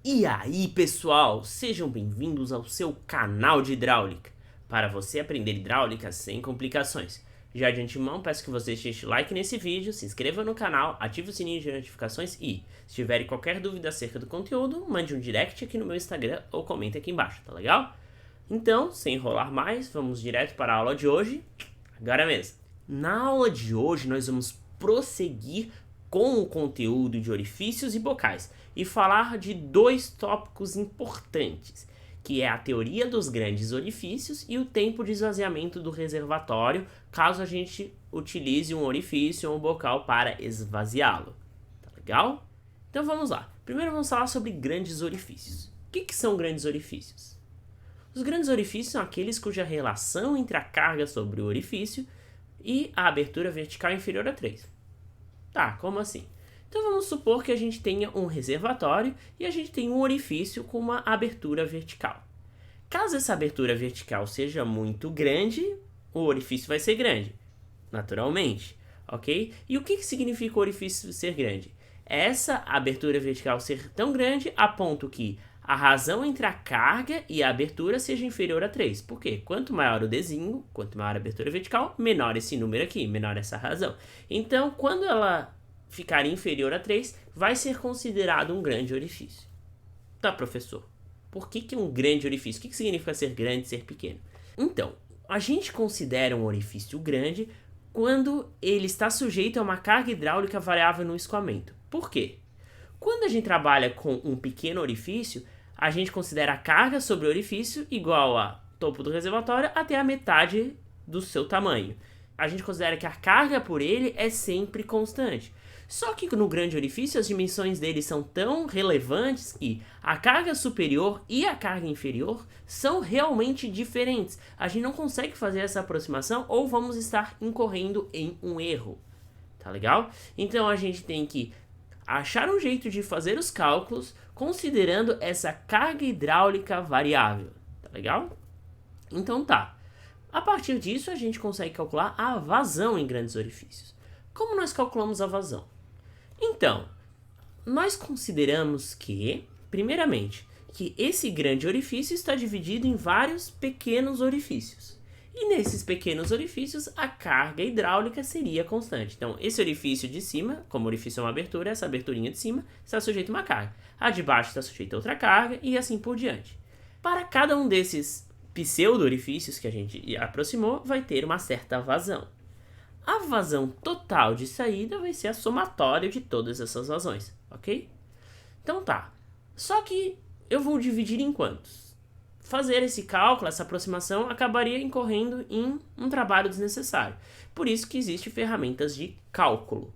E aí, pessoal, sejam bem-vindos ao seu canal de hidráulica, para você aprender hidráulica sem complicações. Já de antemão, peço que você deixe like nesse vídeo, se inscreva no canal, ative o sininho de notificações e, se tiverem qualquer dúvida acerca do conteúdo, mande um direct aqui no meu Instagram ou comente aqui embaixo, tá legal? Então, sem enrolar mais, vamos direto para a aula de hoje, agora mesmo. Na aula de hoje, nós vamos prosseguir com o conteúdo de orifícios e bocais e falar de dois tópicos importantes, que é a teoria dos grandes orifícios e o tempo de esvaziamento do reservatório, caso a gente utilize um orifício ou um bocal para esvaziá-lo. Tá legal? Então vamos lá. Primeiro vamos falar sobre grandes orifícios. O que são grandes orifícios? Os grandes orifícios são aqueles cuja relação entre a carga sobre o orifício e a abertura vertical é inferior a 3. Tá, como assim? Então vamos supor que a gente tenha um reservatório e a gente tem um orifício com uma abertura vertical. Caso essa abertura vertical seja muito grande, o orifício vai ser grande, naturalmente, ok? E o que significa o orifício ser grande? Essa abertura vertical ser tão grande a ponto que a razão entre a carga e a abertura seja inferior a 3. Por quê? Quanto maior o desenho, quanto maior a abertura vertical, menor esse número aqui, menor essa razão. Então, quando ela ficar inferior a 3, vai ser considerado um grande orifício. Tá, professor? Por que é um grande orifício? O que significa ser grande e ser pequeno? Então, a gente considera um orifício grande quando ele está sujeito a uma carga hidráulica variável no escoamento. Por quê? Quando a gente trabalha com um pequeno orifício, a gente considera a carga sobre o orifício igual a topo do reservatório até a metade do seu tamanho. A gente considera que a carga por ele é sempre constante. Só que no grande orifício as dimensões dele são tão relevantes que a carga superior e a carga inferior são realmente diferentes. A gente não consegue fazer essa aproximação ou vamos estar incorrendo em um erro. Tá legal? Então a gente tem que achar um jeito de fazer os cálculos considerando essa carga hidráulica variável, tá legal? Então tá. A partir disso a gente consegue calcular a vazão em grandes orifícios. Como nós calculamos a vazão? Então, nós consideramos que, primeiramente, que esse grande orifício está dividido em vários pequenos orifícios. E nesses pequenos orifícios, a carga hidráulica seria constante. Então, esse orifício de cima, como orifício é uma abertura, essa aberturinha de cima está sujeita a uma carga. A de baixo está sujeita a outra carga e assim por diante. Para cada um desses pseudo-orifícios que a gente aproximou, vai ter uma certa vazão. A vazão total de saída vai ser a somatória de todas essas vazões, ok? Então tá. Só que eu vou dividir em quantos? Fazer esse cálculo, essa aproximação, acabaria incorrendo em um trabalho desnecessário. Por isso que existem ferramentas de cálculo.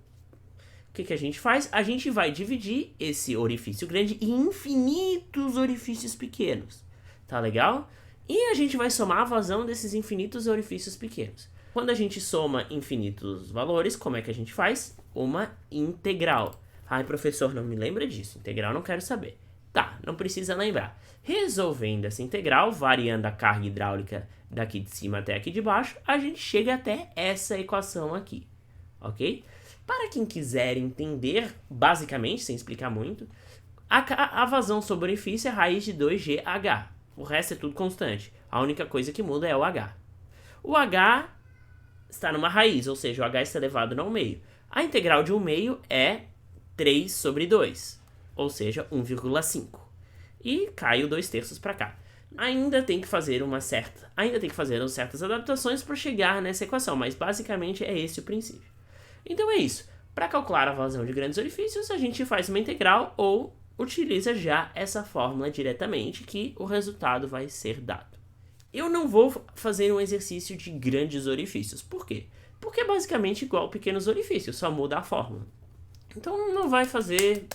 O que a gente faz? A gente vai dividir esse orifício grande em infinitos orifícios pequenos. Tá legal? E a gente vai somar a vazão desses infinitos orifícios pequenos. Quando a gente soma infinitos valores, como é que a gente faz? Uma integral. Ai, professor, não me lembra disso. Integral não quero saber. Tá, não precisa lembrar. Resolvendo essa integral, variando a carga hidráulica daqui de cima até aqui de baixo, a gente chega até essa equação aqui, ok? Para quem quiser entender, basicamente, sem explicar muito, a vazão sobre o orifício é raiz de 2GH. O resto é tudo constante. A única coisa que muda é o H. O H está numa raiz, ou seja, o H está elevado ao meio. A integral de 1 meio é 3 sobre 2, ou seja, 1,5. E cai o 2/3 para cá. Ainda tem que fazer certas adaptações para chegar nessa equação, mas basicamente é esse o princípio. Então é isso. Para calcular a vazão de grandes orifícios, a gente faz uma integral ou utiliza já essa fórmula diretamente que o resultado vai ser dado. Eu não vou fazer um exercício de grandes orifícios. Por quê? Porque é basicamente igual a pequenos orifícios, só muda a fórmula. Então não vai fazer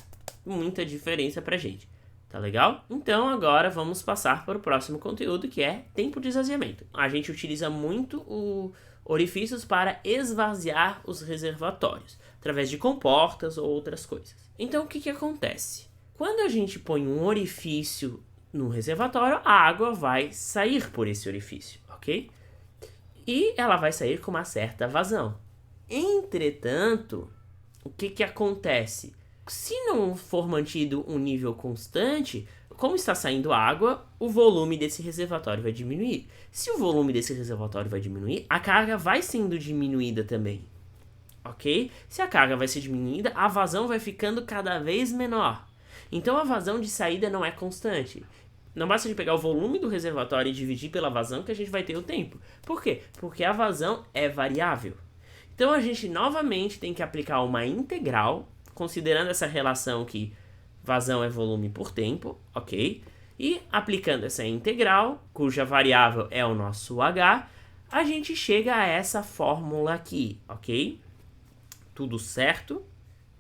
muita diferença pra gente. Tá legal? Então agora vamos passar para o próximo conteúdo, que é tempo de esvaziamento. A gente utiliza muito os orifícios para esvaziar os reservatórios, através de comportas ou outras coisas. Então o que acontece? Quando a gente põe um orifício no reservatório, a água vai sair por esse orifício, ok? E ela vai sair com uma certa vazão. Entretanto, o que acontece? Se não for mantido um nível constante, como está saindo água, o volume desse reservatório vai diminuir. Se o volume desse reservatório vai diminuir, a carga vai sendo diminuída também. Ok? Se a carga vai ser diminuída, a vazão vai ficando cada vez menor. Então a vazão de saída não é constante. Não basta de pegar o volume do reservatório e dividir pela vazão que a gente vai ter o tempo. Por quê? Porque a vazão é variável. Então a gente novamente tem que aplicar uma integral, considerando essa relação que vazão é volume por tempo, ok? E aplicando essa integral, cuja variável é o nosso H, a gente chega a essa fórmula aqui, ok? Tudo certo?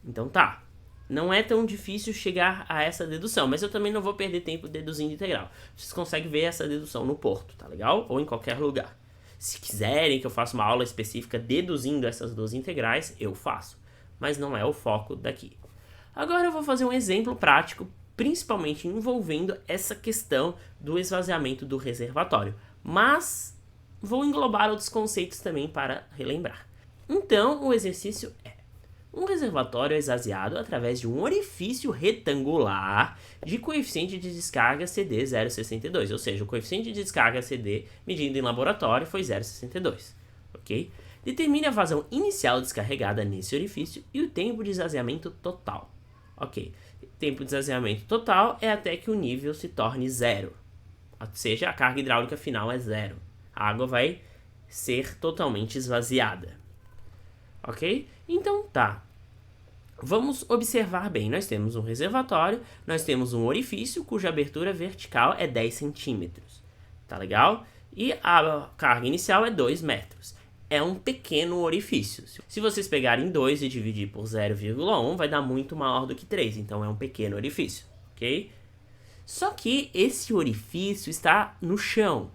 Então tá. Não é tão difícil chegar a essa dedução, mas eu também não vou perder tempo deduzindo integral. Vocês conseguem ver essa dedução no Porto, tá legal? Ou em qualquer lugar. Se quiserem que eu faça uma aula específica deduzindo essas duas integrais, eu faço. Mas não é o foco daqui. Agora eu vou fazer um exemplo prático, principalmente envolvendo essa questão do esvaziamento do reservatório. Mas vou englobar outros conceitos também para relembrar. Então, o exercício é: um reservatório é esvaziado através de um orifício retangular de coeficiente de descarga CD 0,62, ou seja, o coeficiente de descarga CD medido em laboratório foi 0,62, ok? Determine a vazão inicial descarregada nesse orifício e o tempo de esvaziamento total, ok? O tempo de esvaziamento total é até que o nível se torne zero, ou seja, a carga hidráulica final é zero. A água vai ser totalmente esvaziada. Ok? Então tá. Vamos observar bem. Nós temos um reservatório, nós temos um orifício cuja abertura vertical é 10 centímetros. Tá legal? E a carga inicial é 2 metros. É um pequeno orifício. Se vocês pegarem 2 e dividir por 0,1, vai dar muito maior do que 3. Então é um pequeno orifício. Ok? Só que esse orifício está no chão.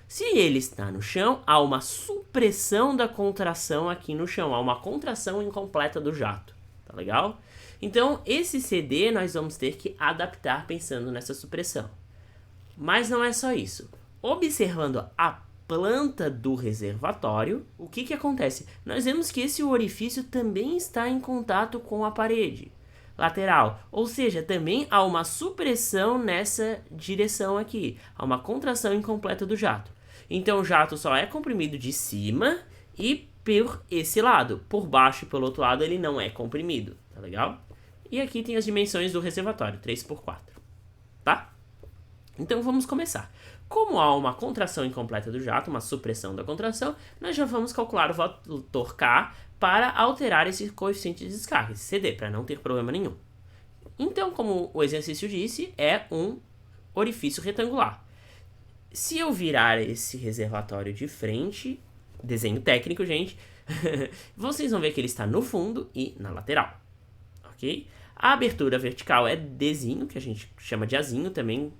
Se ele está no chão, há uma supressão da contração aqui no chão. Há uma contração incompleta do jato. Tá legal? Então, esse CD nós vamos ter que adaptar pensando nessa supressão. Mas não é só isso. Observando a planta do reservatório, o que acontece? Nós vemos que esse orifício também está em contato com a parede lateral. Ou seja, também há uma supressão nessa direção aqui. Há uma contração incompleta do jato. Então o jato só é comprimido de cima e por esse lado. Por baixo e pelo outro lado ele não é comprimido, tá legal? E aqui tem as dimensões do reservatório, 3×4, tá? Então vamos começar. Como há uma contração incompleta do jato, uma supressão da contração, nós já vamos calcular o fator K para alterar esse coeficiente de descarga, esse CD, para não ter problema nenhum. Então, como o exercício disse, é um orifício retangular. Se eu virar esse reservatório de frente, desenho técnico, gente, vocês vão ver que ele está no fundo e na lateral, ok? A abertura vertical é Dzinho, que a gente chama de Azinho também,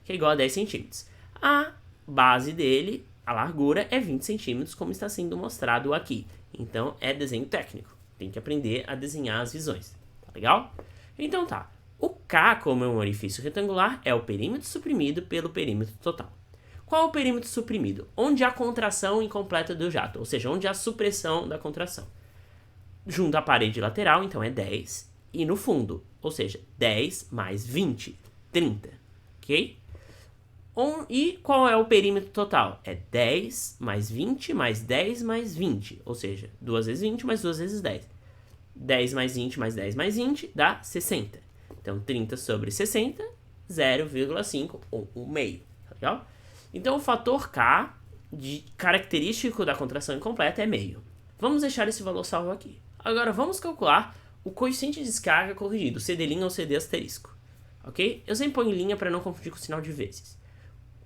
que é igual a 10 centímetros. A base dele, a largura, é 20 centímetros, como está sendo mostrado aqui. Então, é desenho técnico. Tem que aprender a desenhar as visões, tá legal? Então tá. O K, como é um orifício retangular, é o perímetro suprimido pelo perímetro total. Qual é o perímetro suprimido? Onde há contração incompleta do jato, ou seja, onde há supressão da contração. Junto à parede lateral, então é 10, e no fundo, ou seja, 10 mais 20, 30, ok? E qual é o perímetro total? É 10 mais 20 mais 10 mais 20, ou seja, 2 vezes 20 mais 2 vezes 10. 10 mais 20 mais 10 mais 20 dá 60. Então, 30 sobre 60, 0,5 ou 1/2, tá legal? Então, o fator K, característico da contração incompleta, é meio. Vamos deixar esse valor salvo aqui. Agora, vamos calcular o coeficiente de descarga corrigido, CD' ou CD asterisco, ok? Eu sempre ponho em linha para não confundir com o sinal de vezes.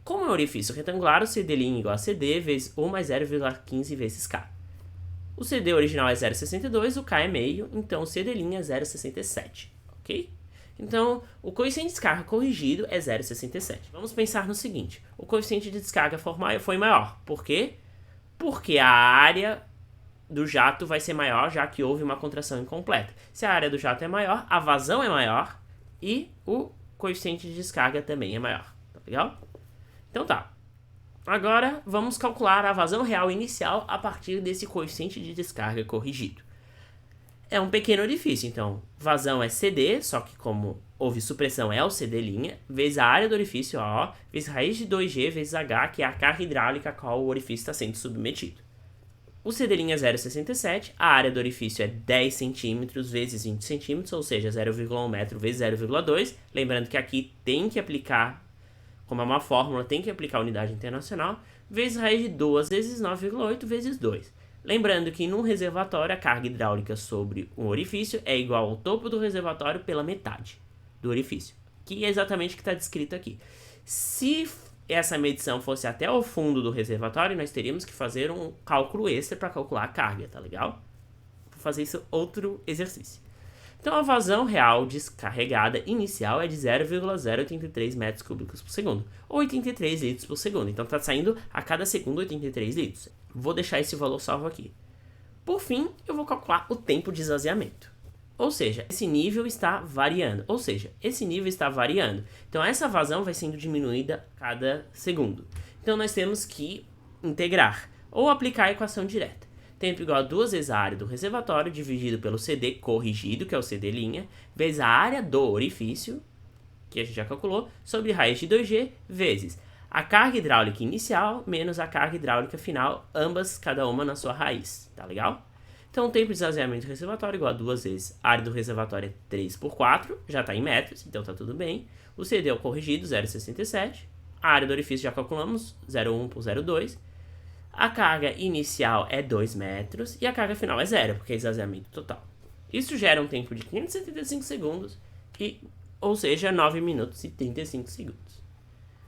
Como é um orifício retangular, o CD' igual a CD vezes 1 mais 0,15 vezes K. O CD original é 0,62, o K é meio, então o CD' é 0,67, ok? Então, o coeficiente de descarga corrigido é 0,67. Vamos pensar no seguinte: o coeficiente de descarga foi maior. Por quê? Porque a área do jato vai ser maior, já que houve uma contração incompleta. Se a área do jato é maior, a vazão é maior e o coeficiente de descarga também é maior. Tá legal? Então tá. Agora, vamos calcular a vazão real inicial a partir desse coeficiente de descarga corrigido. é um pequeno orifício, então vazão é CD, só que como houve supressão é o CD', vezes a área do orifício, O, vezes raiz de 2G vezes H, que é a carga hidráulica a qual o orifício está sendo submetido. O CD' é 0,67, a área do orifício é 10 centímetros vezes 20 centímetros, ou seja, 0,1 metro vezes 0,2. Lembrando que aqui tem que aplicar, como é uma fórmula, tem que aplicar a unidade internacional, vezes raiz de 2 vezes 9,8 vezes 2. Lembrando que num reservatório a carga hidráulica sobre um orifício é igual ao topo do reservatório pela metade do orifício, que é exatamente o que está descrito aqui. Se essa medição fosse até o fundo do reservatório, nós teríamos que fazer um cálculo extra para calcular a carga, tá legal? Vou fazer isso outro exercício. Então a vazão real descarregada inicial é de 0,083 metros cúbicos por segundo, ou 83 litros por segundo. Então está saindo a cada segundo 83 litros. Vou deixar esse valor salvo aqui. Por fim, eu vou calcular o tempo de esvaziamento. Ou seja, esse nível está variando. Então essa vazão vai sendo diminuída a cada segundo. Então nós temos que integrar ou aplicar a equação direta. Tempo igual a 2 vezes a área do reservatório dividido pelo CD corrigido, que é o CD', vezes a área do orifício, que a gente já calculou, sobre raiz de 2G, vezes a carga hidráulica inicial menos a carga hidráulica final, ambas cada uma na sua raiz. Tá legal? Então o tempo de esvaziamento do reservatório igual a 2 vezes a área do reservatório é 3 por 4, já está em metros, então tá tudo bem. O CD é o corrigido, 0,67. A área do orifício já calculamos, 0,1 por 0,2. A carga inicial é 2 metros e a carga final é 0, porque é esvaziamento total. Isso gera um tempo de 575 segundos, ou seja, 9 minutos e 35 segundos.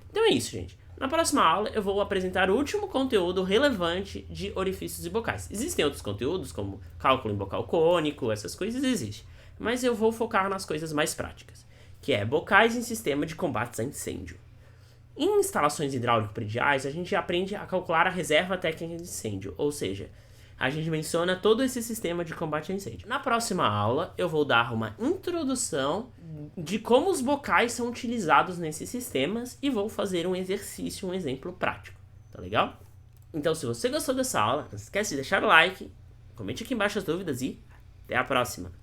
Então é isso, gente. Na próxima aula eu vou apresentar o último conteúdo relevante de orifícios e bocais. Existem outros conteúdos, como cálculo em bocal cônico, essas coisas existem. Mas eu vou focar nas coisas mais práticas, que é bocais em sistema de combates a incêndio. Em instalações hidráulico-prediais, a gente aprende a calcular a reserva técnica de incêndio, ou seja, a gente menciona todo esse sistema de combate a incêndio. Na próxima aula, eu vou dar uma introdução de como os bocais são utilizados nesses sistemas e vou fazer um exercício, um exemplo prático, tá legal? Então, se você gostou dessa aula, não esquece de deixar o like, comente aqui embaixo as dúvidas e até a próxima!